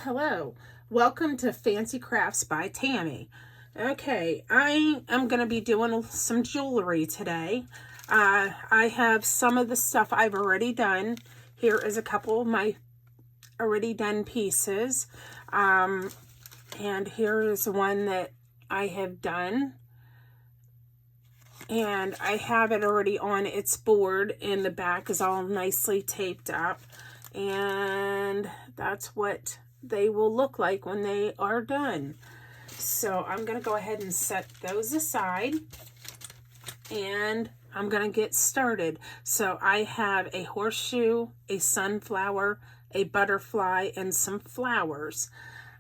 Hello, welcome to Fancy Crafts by Tammy. Okay, I am going to be doing some jewelry today. I have some of the stuff I've already done. Here is a couple of my already done pieces. And here is one that I have done. And I have it already on its board, and the back is all nicely taped up. And that's what they will look like when they are done. So I'm going to go ahead and set those aside, and I'm going to get started. So I have a horseshoe, a sunflower, a butterfly, and some flowers.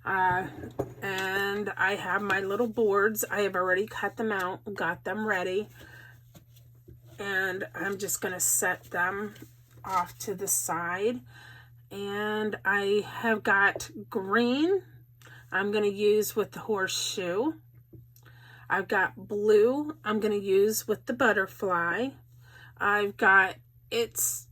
And I have my little boards. I have already cut them out, got them ready. And I'm just going to set them off to the side. And I have got green I'm going to use with the horseshoe. I've got blue I'm going to use with the butterfly. I've got, it's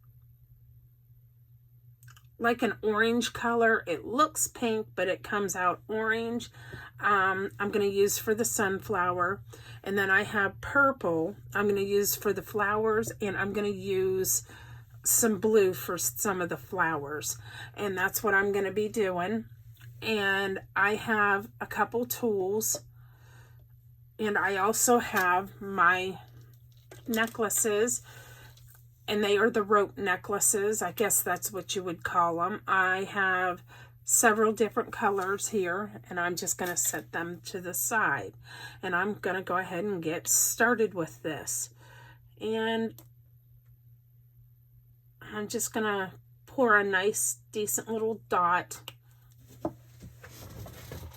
like an orange color. It looks pink, but it comes out orange. I'm going to use for the sunflower. And then I have purple I'm going to use for the flowers, and I'm going to use some blue for some of the flowers. And that's what I'm going to be doing. And I have a couple tools, and I also have my necklaces, and they are the rope necklaces. I guess that's what you would call them. I have several different colors here, and I'm just going to set them to the side. And I'm going to go ahead and get started with this. And I'm just going to pour a nice, decent little dot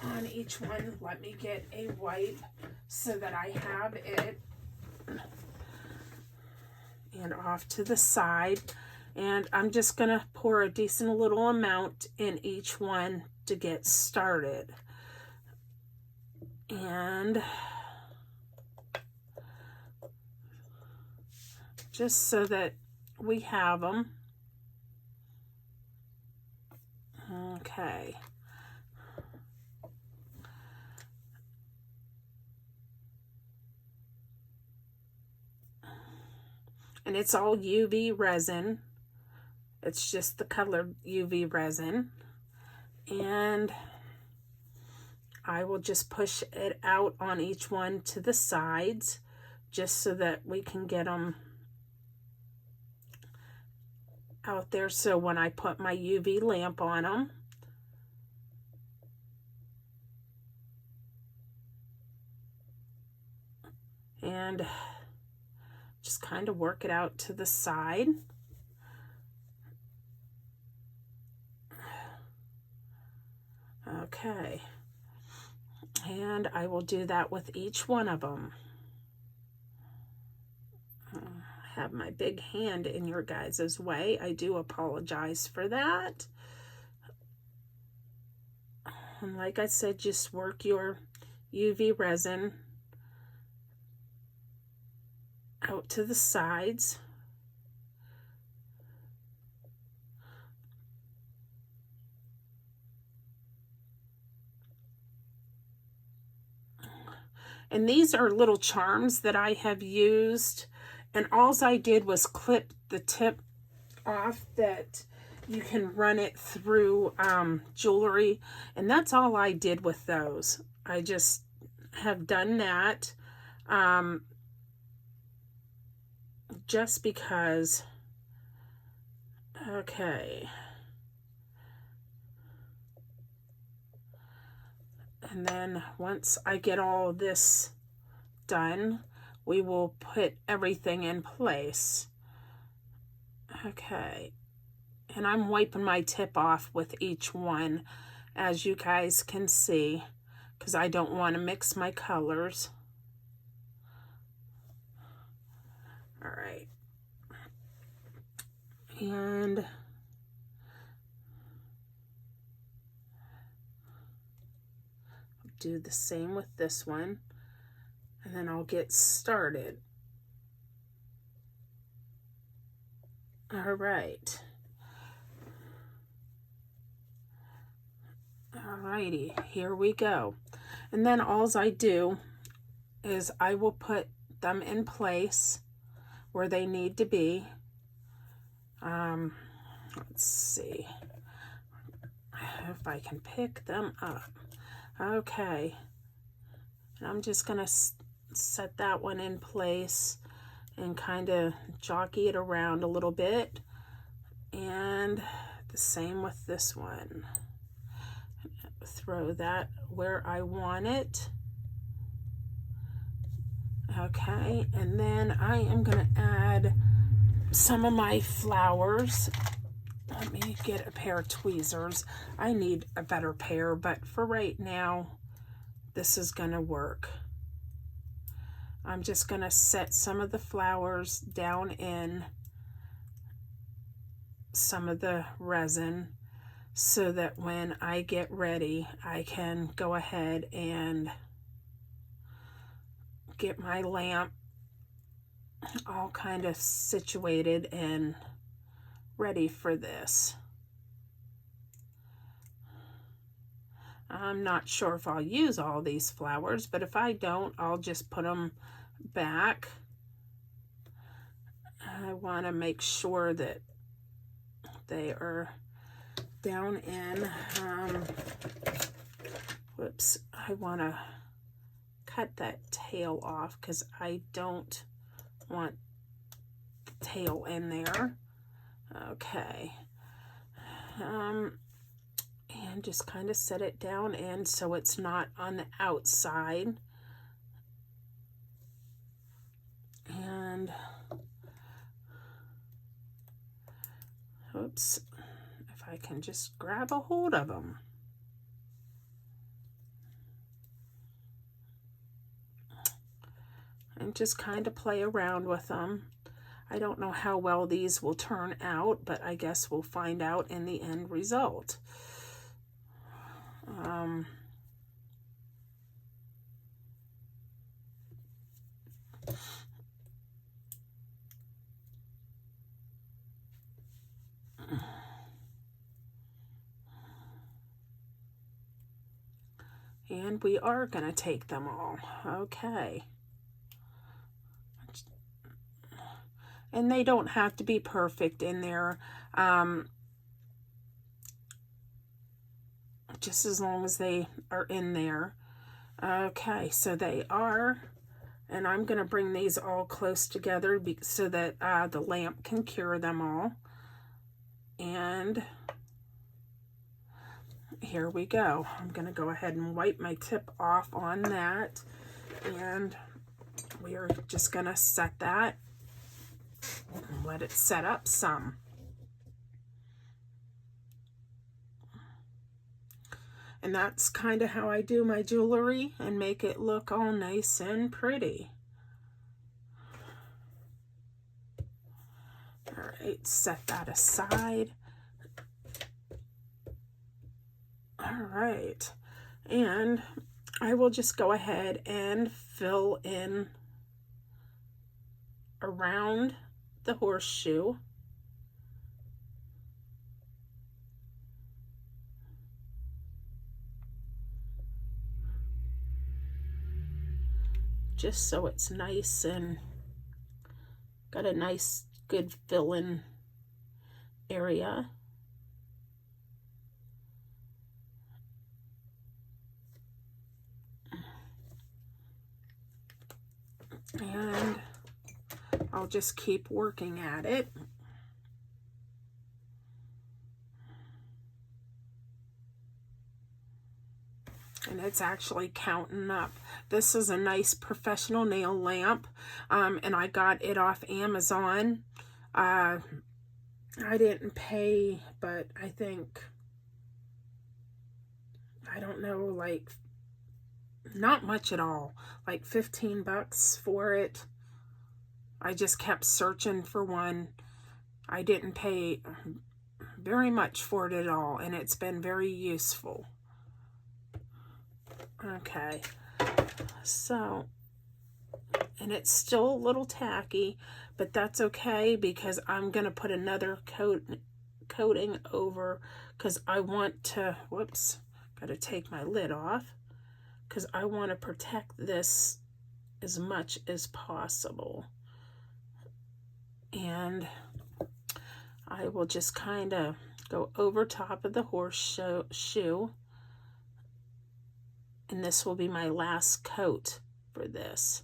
on each one. Let me get a wipe so that I have it. And off to the side. And I'm just going to pour a decent little amount in each one to get started. And just so that we have them. Okay. And it's all UV resin. It's just the colored UV resin. And I will just push it out on each one to the sides, just so that we can get them out there. So when I put my UV lamp on them, and just kind of work it out to the side. Okay. And I will do that with each one of them. I have my big hand in your guys' way. I do apologize for that. And like I said, just work your UV resin out to the sides. And these are little charms that I have used, and all I did was clip the tip off that you can run it through jewelry, and that's all I did with those. I just have done that just because. Okay. And then once I get all this done, we will put everything in place. Okay. And I'm wiping my tip off with each one, as you guys can see, because I don't want to mix my colors. All right. And do the same with this one, and then I'll get started. All right. Alrighty, here we go. And then all I do is I will put them in place where they need to be. Let's see if I can pick them up. Okay, and I'm just gonna set that one in place and kind of jockey it around a little bit, and the same with this one. Throw that where I want it. Okay, and then I am going to add some of my flowers. Let me get a pair of tweezers. I need a better pair, but for right now, this is going to work. I'm just going to set some of the flowers down in some of the resin so that when I get ready, I can go ahead and get my lamp all kind of situated and ready for this. I'm not sure if I'll use all these flowers, but if I don't, I'll just put them back. I want to make sure that they are down in, whoops, I want to cut that tail off because I don't want the tail in there. Okay. And just kind of set it down in so it's not on the outside. And oops, if I can just grab a hold of them. And just kind of play around with them. I don't know how well these will turn out, but I guess we'll find out in the end result. And we are going to take them all. Okay. And they don't have to be perfect in there. Just as long as they are in there. Okay, so they are. And I'm going to bring these all close together so that the lamp can cure them all. And here we go. I'm going to go ahead and wipe my tip off on that. And we are just going to set that and let it set up some. And that's kind of how I do my jewelry and make it look all nice and pretty. All right, set that aside. All right, and I will just go ahead and fill in around the horseshoe. Just so it's nice and got a nice good fill-in area. And I'll just keep working at it. And it's actually counting up. This is a nice professional nail lamp, and I got it off Amazon. I didn't pay, but I think, I don't know, like not much at all, like 15 bucks for it. I just kept searching for one. I didn't pay very much for it at all, and it's been very useful. Okay, so, and it's still a little tacky, but that's okay because I'm going to put another coating over because I want to, whoops, Got to take my lid off because I want to protect this as much as possible. And I will just kind of go over top of the horseshoe, and this will be my last coat for this.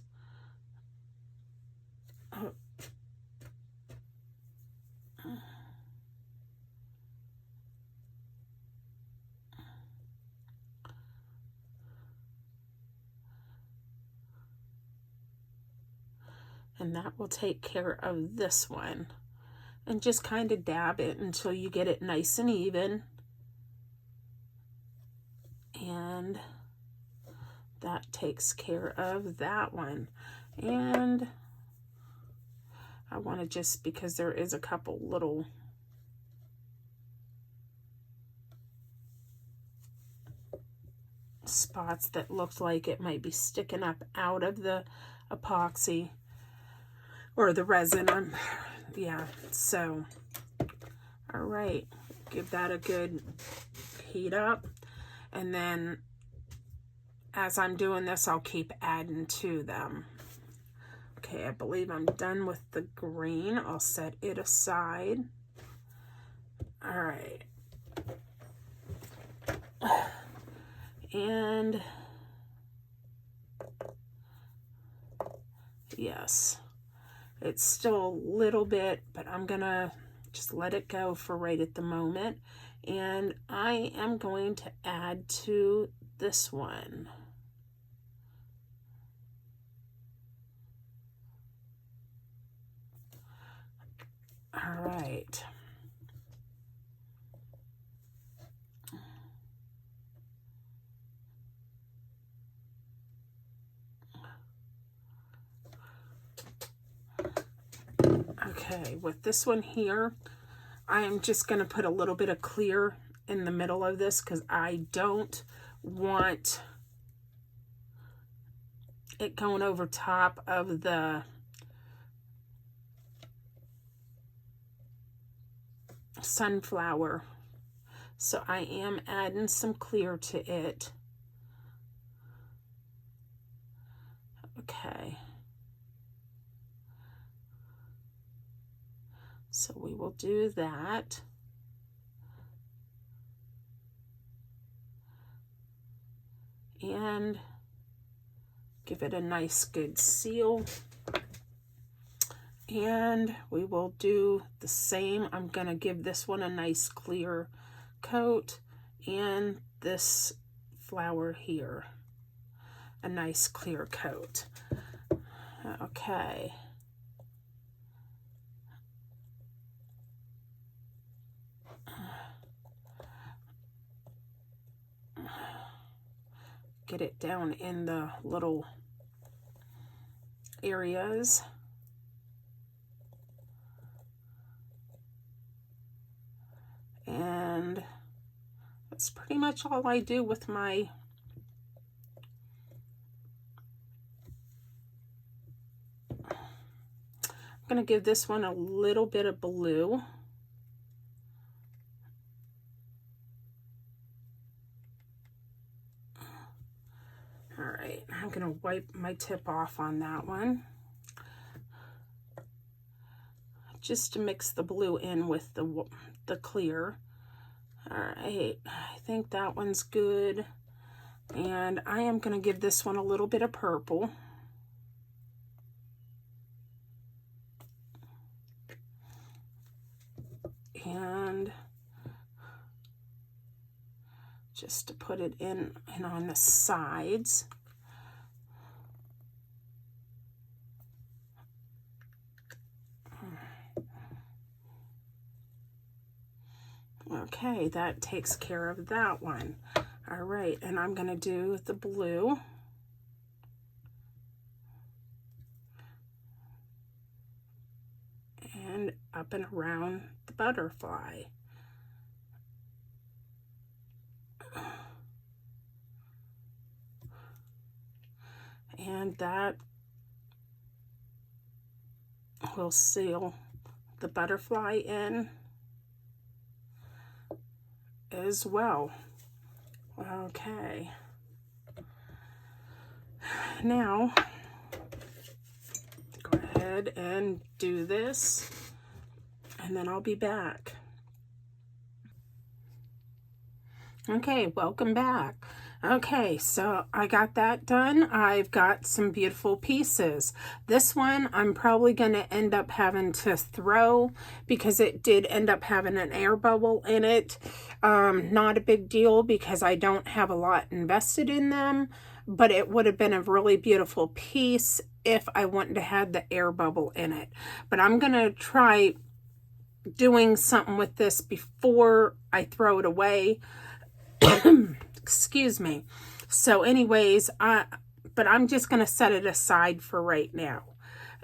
And that will take care of this one. And just kind of dab it until you get it nice and even. And that takes care of that one. And I want to just, because there is a couple little spots that look like it might be sticking up out of the epoxy or the resin. Yeah, so all right, give that a good heat up, and then as I'm doing this, I'll keep adding to them. Okay, I believe I'm done with the green. I'll set it aside. All right. And yes, it's still a little bit, but I'm gonna just let it go for right at the moment. And I am going to add to this one. All right. Okay, with this one here, I am just going to put a little bit of clear in the middle of this because I don't want it going over top of the sunflower. So I am adding some clear to it. Okay. So we will do that. And give it a nice good seal. And we will do the same. I'm going to give this one a nice clear coat, and this flower here a nice clear coat. Okay. Get it down in the little areas. And that's pretty much all I do with my I'm going to give this one a little bit of blue. All right, I'm going to wipe my tip off on that one, just to mix the blue in with the clear. All right, I think that one's good. And I am going to give this one a little bit of purple. And just to put it in and on the sides. Okay, that takes care of that one. All right, and I'm going to do the blue. And up and around the butterfly. And that will seal the butterfly in as well. Okay. Now, go ahead and do this, and then I'll be back. Okay, welcome back. Okay, so I got that done. I've got some beautiful pieces. This one I'm probably going to end up having to throw because it did end up having an air bubble in it. Not a big deal because I don't have a lot invested in them, but it would have been a really beautiful piece if I wouldn't have had the air bubble in it. But I'm going to try doing something with this before I throw it away. Excuse me. So anyways, but I'm just going to set it aside for right now.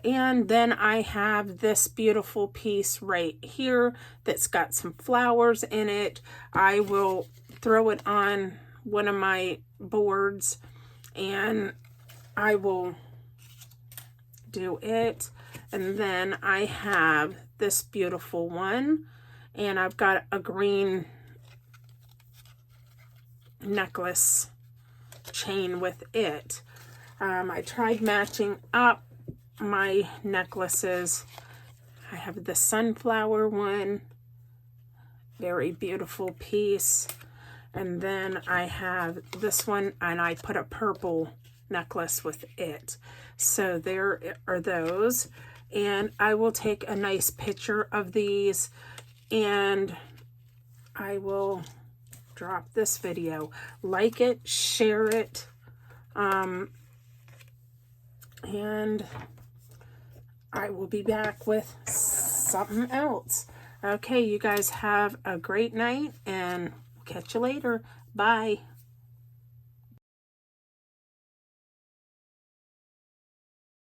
And then I have this beautiful piece right here that's got some flowers in it. I will throw it on one of my boards and I will do it. And then I have this beautiful one, and I've got a green necklace chain with it. I tried matching up my necklaces. I have the sunflower one, very beautiful piece, and then I have this one, and I put a purple necklace with it. So there are those, and I will take a nice picture of these, and I will drop this video. Like it, share it, and I will be back with something else. Okay, you guys have a great night, and catch you later. Bye.